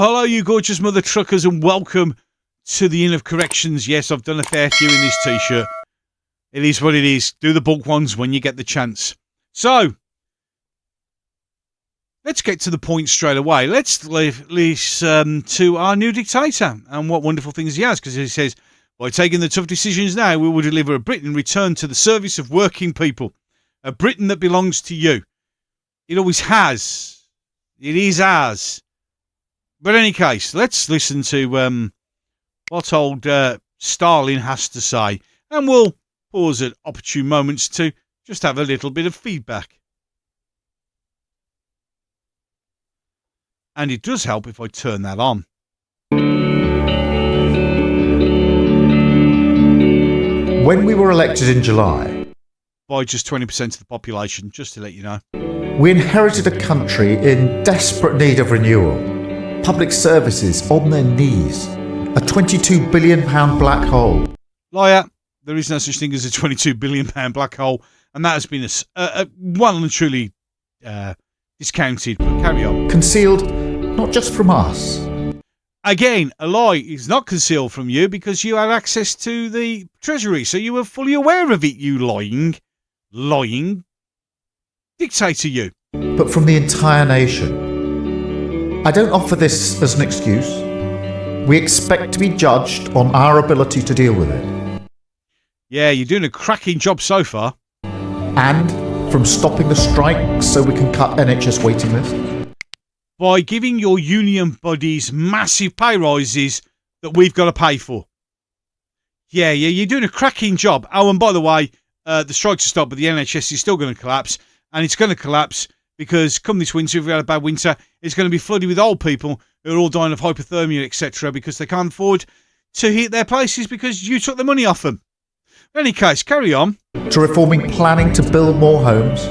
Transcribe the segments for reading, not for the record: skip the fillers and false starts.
Well, hello, you gorgeous mother truckers, and welcome to the Inn of Corrections. Yes, I've done a fair few in this T-shirt. It is what it is. Do the bulk ones when you get the chance. So, let's get to the point straight away. Let's listen to our new dictator and what wonderful things he has, because he says, by taking the tough decisions now, we will deliver a Britain returned to the service of working people. A Britain that belongs to you. It always has. It is ours. But in any case, let's listen to what old Starlin has to say. And we'll pause at opportune moments to just have a little bit of feedback. And it does help if I turn that on. When we were elected in July, by just 20% of the population, just to let you know, we inherited a country in desperate need of renewal. Public services on their knees. A £22 billion black hole. Liar. There is no such thing as a £22 billion black hole, and that has been well and truly discounted. But carry on. Concealed not just from us. Again, a lie is not concealed from you because you had access to the Treasury, so you were fully aware of it, you lying dictator, you. But from the entire nation. I don't offer this as an excuse. We expect to be judged on our ability to deal with it. Yeah, you're doing a cracking job so far. And from stopping the strikes so we can cut NHS waiting lists. By giving your union bodies massive pay rises that we've got to pay for. Yeah, you're doing a cracking job. Oh, and by the way, the strikes are stopped, but the NHS is still going to collapse. And it's going to collapse because come this winter, if we had a bad winter, it's going to be flooded with old people who are all dying of hypothermia, etc., because they can't afford to heat their places because you took the money off them. In any case, carry on. To reforming planning to build more homes.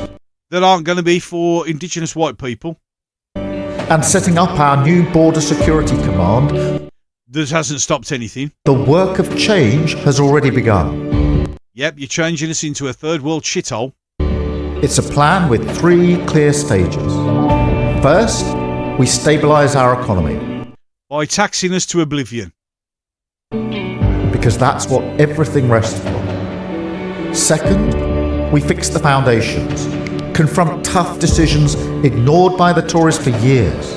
That aren't going to be for Indigenous white people. And setting up our new Border Security Command. This hasn't stopped anything. The work of change has already begun. Yep, you're changing us into a third world shithole. It's a plan with 3 clear stages. First, we stabilise our economy. By taxing us to oblivion. Because that's what everything rests on. Second, we fix the foundations. Confront tough decisions ignored by the Tories for years.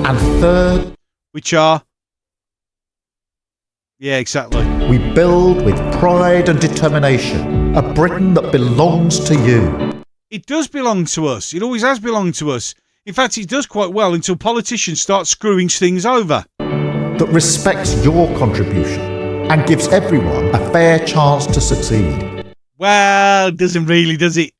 And third... Which are... Yeah, exactly. We build with pride and determination a Britain that belongs to you. It does belong to us. It always has belonged to us. In fact, it does quite well until politicians start screwing things over. That respects your contribution and gives everyone a fair chance to succeed. Well, it doesn't really, does it?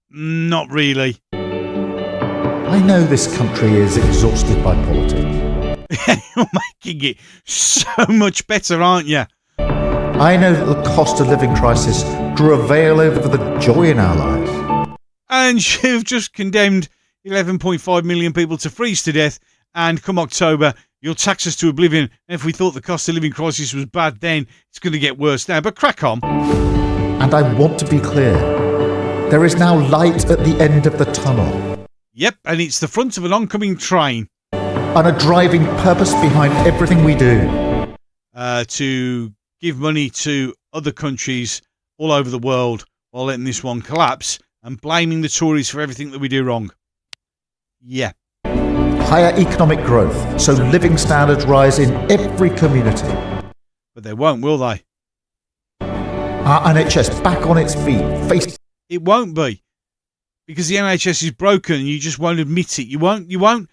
Not really. I know this country is exhausted by politics. You're making it so much better, aren't you? I know that the cost of living crisis drew a veil over the joy in our lives. And you've just condemned 11.5 million people to freeze to death, and come October, you'll tax us to oblivion. And if we thought the cost of living crisis was bad then, it's going to get worse now. But crack on. And I want to be clear. There is now light at the end of the tunnel. Yep, and it's the front of an oncoming train. And a driving purpose behind everything we do. To give money to other countries all over the world while letting this one collapse and blaming the Tories for everything that we do wrong. Yeah. Higher economic growth, so living standards rise in every community. But they won't, will they? Our NHS back on its feet. It won't be. Because the NHS is broken and you just won't admit it. You won't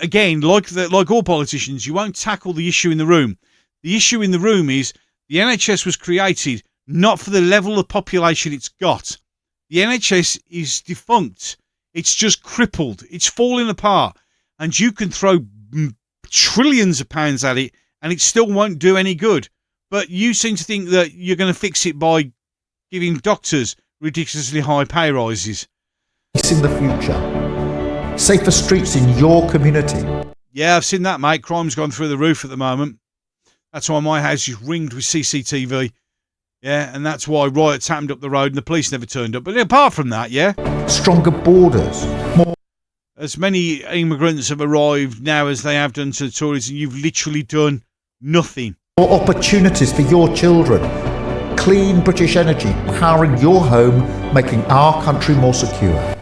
again, like all politicians, you won't tackle the issue in the room. The issue in the room is the NHS was created not for the level of population it's got. The NHS is defunct. It's just crippled. It's falling apart. And you can throw trillions of pounds at it and it still won't do any good. But you seem to think that you're going to fix it by giving doctors ridiculously high pay rises. In the future. Safer streets in your community. Yeah, I've seen that, mate. Crime's gone through the roof at the moment. That's why my house is ringed with CCTV. Yeah, and that's why riots happened up the road and the police never turned up. But apart from that, yeah. Stronger borders. as many immigrants have arrived now as they have done to the Tories, and you've literally done nothing. More opportunities for your children. Clean British energy powering your home, making our country more secure.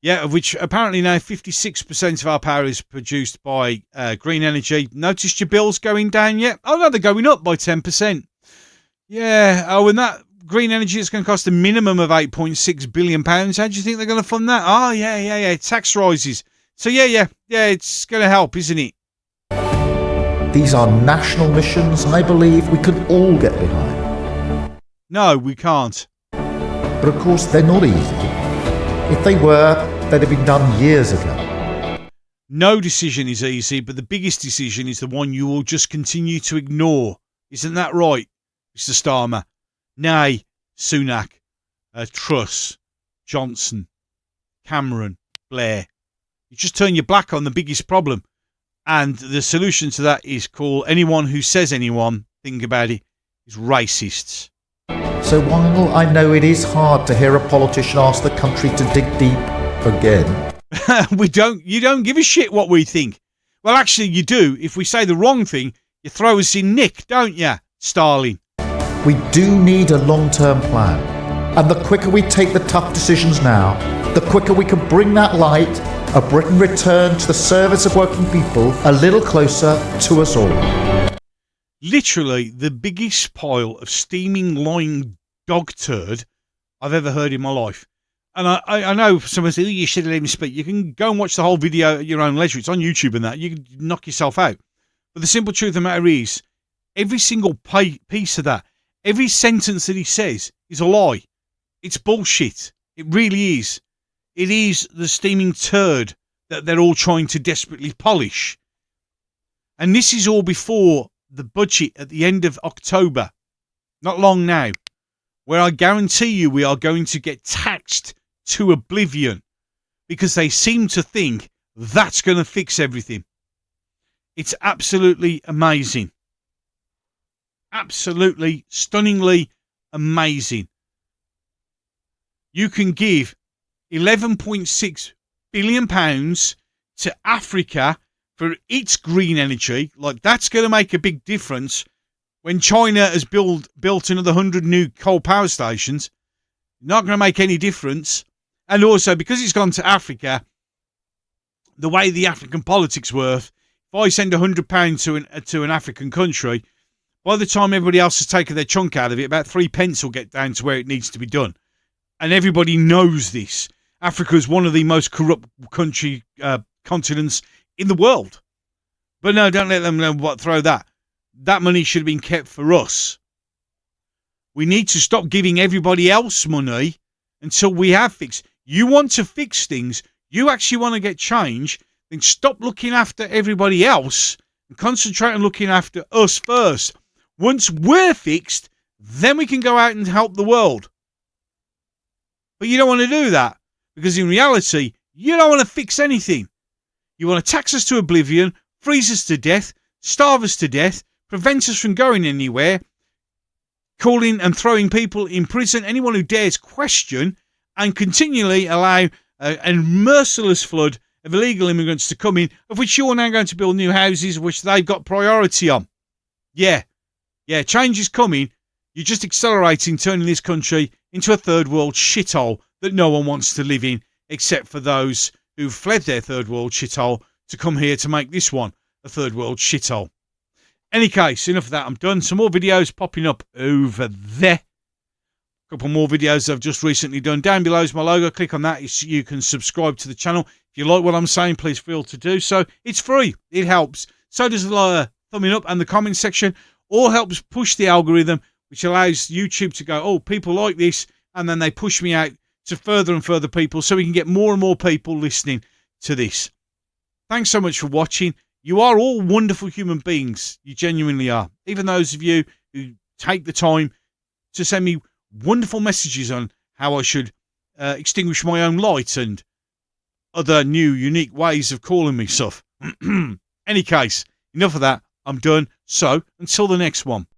Yeah, of which apparently now 56% of our power is produced by green energy. Noticed your bills going down yet? Oh no, they're going up by 10%. Yeah, oh, and that green energy is going to cost a minimum of £8.6 billion. How do you think they're going to fund that? Oh, yeah, tax rises. So yeah, it's going to help, isn't it? These are national missions I believe we could all get behind. No, we can't. But of course, they're not easy. If they were, they'd have been done years ago. No decision is easy, but the biggest decision is the one you will just continue to ignore. Isn't that right, Mr. Starmer? Nay, Sunak, Truss, Johnson, Cameron, Blair. You just turn your back on the biggest problem. And the solution to that is call anyone who says anyone, think about it, is racists. So while I know it is hard to hear a politician ask the country to dig deep again. You don't give a shit what we think. Well, actually, you do. If we say the wrong thing, you throw us in nick, don't you, Starlin? We do need a long-term plan. And the quicker we take the tough decisions now, the quicker we can bring that light, a Britain return to the service of working people, a little closer to us all. Literally the biggest pile of steaming, lying dog turd I've ever heard in my life. And I know someone said, oh, you should let him speak. You can go and watch the whole video at your own leisure. It's on YouTube and that. You can knock yourself out. But the simple truth of the matter is, every single piece of that, every sentence that he says is a lie. It's bullshit. It really is. It is the steaming turd that they're all trying to desperately polish. And this is all before the budget at the end of October. Not long now. Where I guarantee you we are going to get taxed to oblivion. Because they seem to think that's going to fix everything. It's absolutely amazing. Absolutely, stunningly amazing. You can give £11.6 billion to Africa for its green energy. Like, that's going to make a big difference when China has built another 100 new coal power stations. Not going to make any difference. And also, because it's gone to Africa, the way the African politics work, if I send £100 to an African country, by the time everybody else has taken their chunk out of it, about 3 pence will get down to where it needs to be done. And everybody knows this. Africa is one of the most corrupt continents in the world. But no, don't let them throw that. That money should have been kept for us. We need to stop giving everybody else money until we have fixed. You want to fix things, you actually want to get change, then stop looking after everybody else and concentrate on looking after us first. Once we're fixed, then we can go out and help the world. But you don't want to do that, because in reality, you don't want to fix anything. You want to tax us to oblivion, freeze us to death, starve us to death, prevent us from going anywhere, calling and throwing people in prison, anyone who dares question, and continually allow a merciless flood of illegal immigrants to come in, of which you're now going to build new houses, which they've got priority on. Yeah, change is coming. You're just accelerating, turning this country into a third world shithole that no one wants to live in, except for those who've fled their third world shithole to come here to make this one a third world shithole. Any case, enough of that. I'm done. Some more videos popping up over there. A couple more videos I've just recently done. Down below is my logo. Click on that. You can subscribe to the channel. If you like what I'm saying, please feel to do so. It's free. It helps. So does the thumbing up and the comment section. All helps push the algorithm, which allows YouTube to go, oh, people like this, and then they push me out to further and further people so we can get more and more people listening to this. Thanks so much for watching. You are all wonderful human beings. You genuinely are. Even those of you who take the time to send me wonderful messages on how I should extinguish my own light and other new, unique ways of calling me stuff. Any case, enough of that. I'm done. So, until the next one.